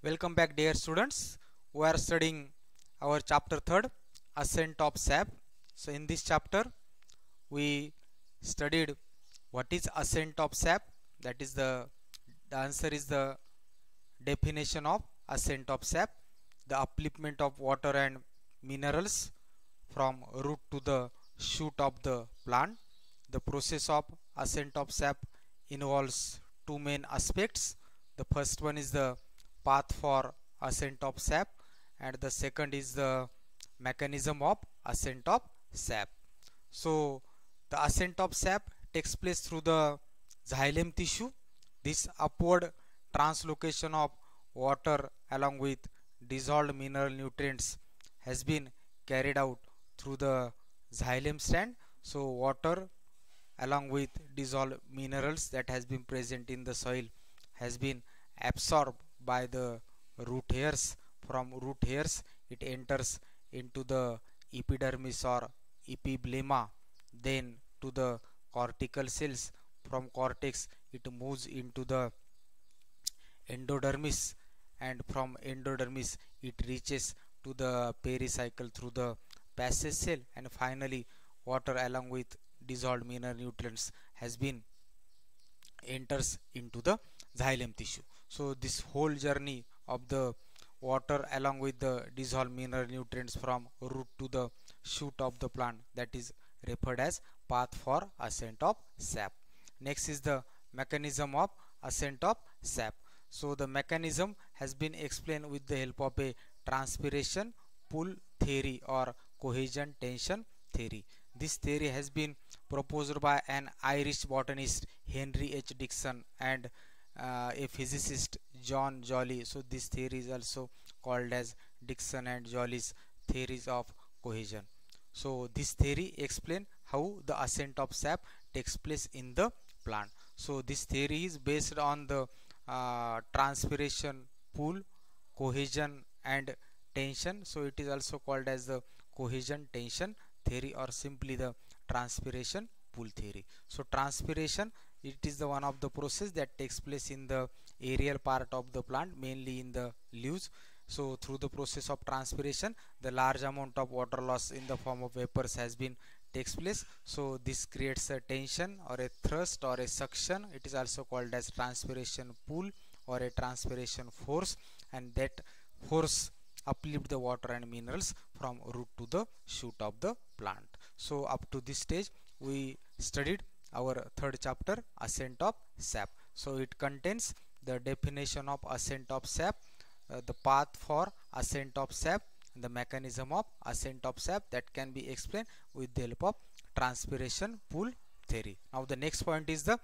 Welcome back, dear students. We are studying our chapter 3rd, Ascent of sap. So in this chapter we studied what is ascent of sap. That is the answer is the definition of ascent of sap, the upliftment of water and minerals from root to the shoot of the plant. The process of ascent of sap involves two main aspects. The first one is the path for ascent of sap, and the second is the mechanism of ascent of sap. So the ascent of sap takes place through the xylem tissue. This upward translocation of water along with dissolved mineral nutrients has been carried out through the xylem strand. So water along with dissolved minerals that has been present in the soil has been absorbed by the root hairs. From root hairs it enters into the epidermis or epiblema, then to the cortical cells. From cortex it moves into the endodermis, and from endodermis it reaches to the pericycle through the passage cell, and finally water along with dissolved mineral nutrients has been enters into the xylem tissue. So this whole journey of the water along with the dissolved mineral nutrients from root to the shoot of the plant, that is referred as path for ascent of sap. Next is the mechanism of ascent of sap. So the mechanism has been explained with the help of a transpiration pull theory or cohesion tension theory. This theory has been proposed by an Irish botanist Henry H. Dixon and a physicist John Joly. So this theory is also called as Dixon and Joly's theories of cohesion. So this theory explains how the ascent of sap takes place in the plant. So this theory is based on the transpiration, pull, cohesion and tension. So it is also called as the cohesion tension theory, or simply the transpiration pull theory. So transpiration, it is the one of the process that takes place in the aerial part of the plant, mainly in the leaves. So through the process of transpiration the large amount of water loss in the form of vapors has been takes place. So this creates a tension or a thrust or a suction. It is also called as transpiration pull or a transpiration force, and that force uplift the water and minerals from root to the shoot of the plant. So up to this stage we studied our third chapter, ascent of sap. So it contains the definition of ascent of sap, the path for ascent of sap, and the mechanism of ascent of sap that can be explained with the help of transpiration pull theory. Now the next point is the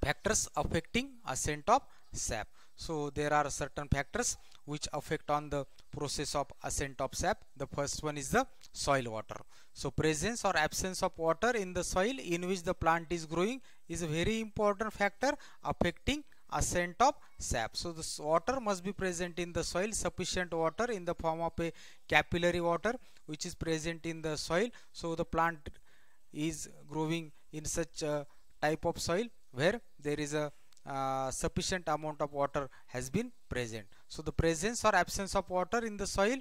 factors affecting ascent of sap. So there are certain factors which affect on the process of ascent of sap. The first one is the soil water. So presence or absence of water in the soil in which the plant is growing is a very important factor affecting ascent of sap. So this water must be present in the soil, sufficient water in the form of a capillary water which is present in the soil. So the plant is growing in such a type of soil where there is a sufficient amount of water has been present. So the presence or absence of water in the soil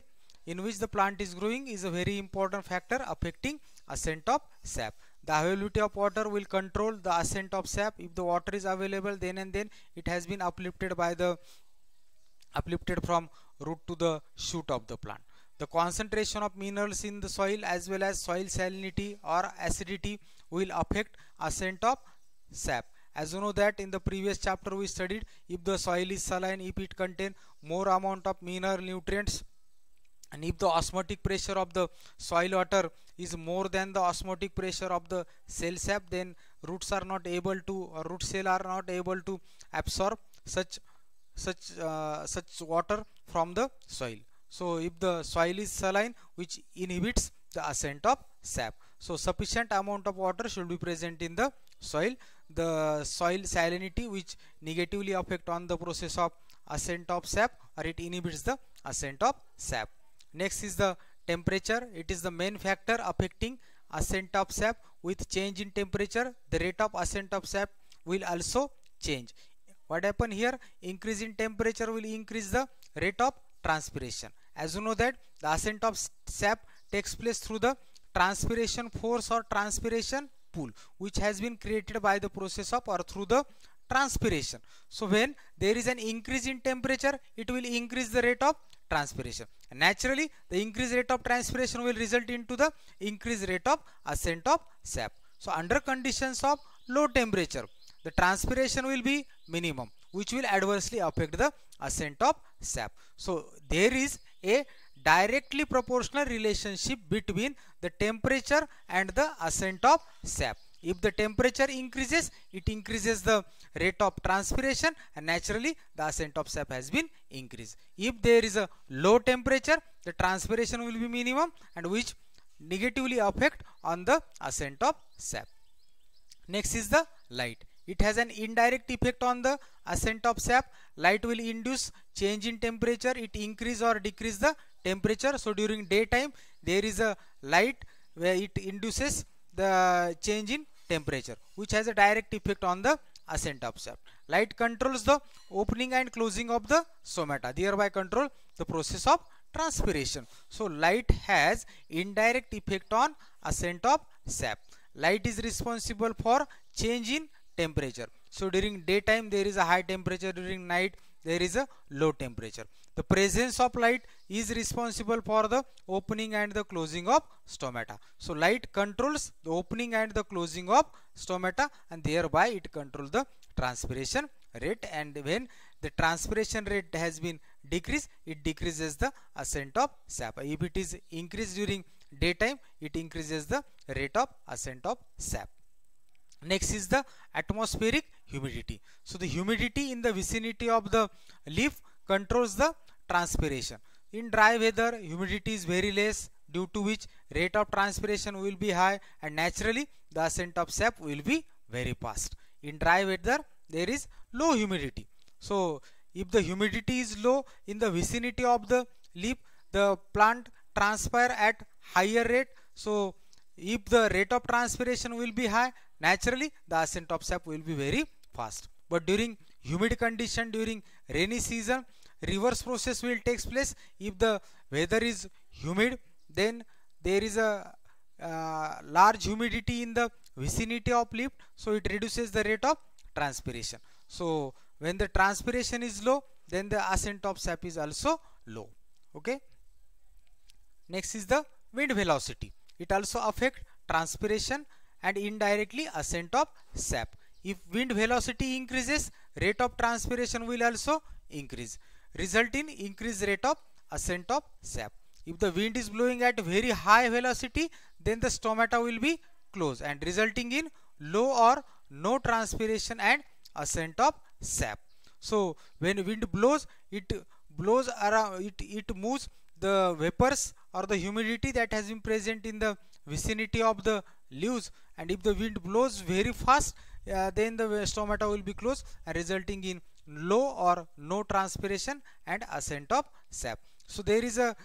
in which the plant is growing is a very important factor affecting ascent of sap. The availability of water will control the ascent of sap. If the water is available, then and then it has been uplifted from root to the shoot of the plant. The concentration of minerals in the soil as well as soil salinity or acidity will affect ascent of sap. As you know that in the previous chapter we studied, if the soil is saline, if it contains more amount of mineral nutrients, and if the osmotic pressure of the soil water is more than the osmotic pressure of the cell sap, then roots are not able to, or root cell are not able to absorb such water from the soil. So if the soil is saline, which inhibits the ascent of sap. So sufficient amount of water should be present in the soil. The soil salinity, which negatively affect on the process of ascent of sap, or it inhibits the ascent of sap. Next is the temperature. It is the main factor affecting ascent of sap. With change in temperature, the rate of ascent of sap will also change. what happen here? Increase in temperature will increase the rate of transpiration. As you know that the ascent of sap takes place through the transpiration force or transpiration pool, which has been created by the process of or through the transpiration. So when there is an increase in temperature, it will increase the rate of transpiration. And naturally, the increased rate of transpiration will result into the increased rate of ascent of sap. So under conditions of low temperature, the transpiration will be minimum, which will adversely affect the ascent of sap. So there is a directly proportional relationship between the temperature and the ascent of sap. If the temperature increases, it increases the rate of transpiration, and naturally the ascent of sap has been increased. If there is a low temperature, the transpiration will be minimum, and which negatively affect on the ascent of sap. Next is the light. It has an indirect effect on the ascent of sap. Light will induce change in temperature. It increase or decrease the temperature. So during daytime there is a light where it induces the change in temperature, which has a direct effect on the ascent of sap. Light controls the opening and closing of the stomata, thereby control the process of transpiration. So light has indirect effect on ascent of sap. Light is responsible for change in temperature. So during daytime there is a high temperature, during night there is a low temperature. The presence of light is responsible for the opening and the closing of stomata. So light controls the opening and the closing of stomata, and thereby it controls the transpiration rate. And when the transpiration rate has been decreased, it decreases the ascent of sap. If it is increased during daytime, it increases the rate of ascent of sap. Next is the atmospheric humidity. So the humidity in the vicinity of the leaf controls the transpiration. In dry weather, humidity is very less, due to which rate of transpiration will be high, and naturally the ascent of sap will be very fast. In dry weather there is low humidity. So if the humidity is low in the vicinity of the leaf, the plant transpire at higher rate. So if the rate of transpiration will be high, naturally the ascent of sap will be very fast. But during humid condition, during rainy season, reverse process will take place. If the weather is humid, then there is a large humidity in the vicinity of leaf, so it reduces the rate of transpiration. So when the transpiration is low, then the ascent of sap is also low. Okay. Next is the wind velocity. It also affects transpiration and indirectly ascent of sap. If wind velocity increases, rate of transpiration will also increase, result in increased rate of ascent of sap. If the wind is blowing at very high velocity, then the stomata will be closed, and resulting in low or no transpiration and ascent of sap. So when wind blows, it blows around, it moves the vapors or the humidity that has been present in the vicinity of the leaves, and if the wind blows very fast, then the stomata will be closed, and resulting in low or no transpiration and ascent of sap. So there is a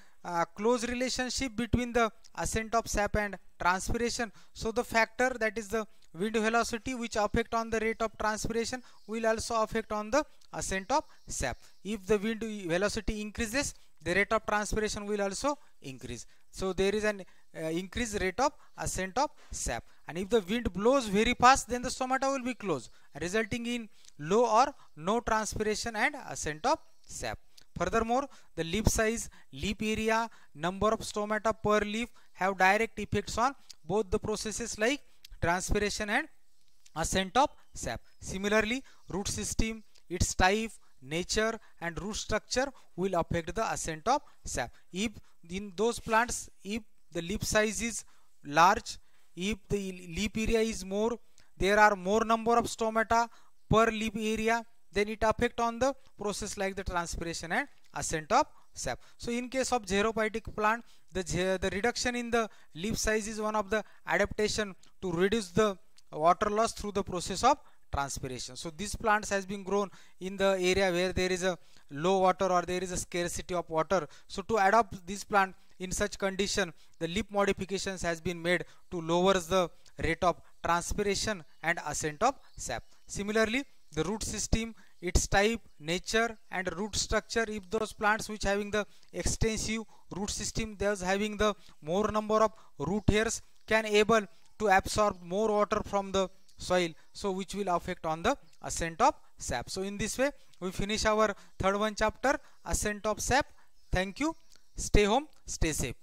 close relationship between the ascent of sap and transpiration. So the factor, that is the wind velocity, which affect on the rate of transpiration, will also affect on the ascent of sap. If the wind velocity increases, the rate of transpiration will also increase. So there is an increased rate of ascent of sap. And if the wind blows very fast, then the stomata will be closed, resulting in low or no transpiration and ascent of sap. Furthermore, the leaf size, leaf area, number of stomata per leaf have direct effects on both the processes like transpiration and ascent of sap. Similarly, root system, its type, nature and root structure will affect the ascent of sap. If in those plants, if the leaf size is large, if the leaf area is more, there are more number of stomata per leaf area, then it affect on the process like the transpiration and ascent of sap. So in case of xerophytic plant, the reduction in the leaf size is one of the adaptation to reduce the water loss through the process of transpiration. So these plants has been grown in the area where there is a low water or there is a scarcity of water. So to adopt this plant in such condition, the leaf modifications has been made to lower the rate of transpiration and ascent of sap. Similarly, the root system, its type, nature and root structure. If those plants which having the extensive root system, those having the more number of root hairs, can able to absorb more water from the soil, so which will affect on the ascent of sap. So in this way we finish our third one chapter, ascent of sap. Thank you. Stay home, stay safe.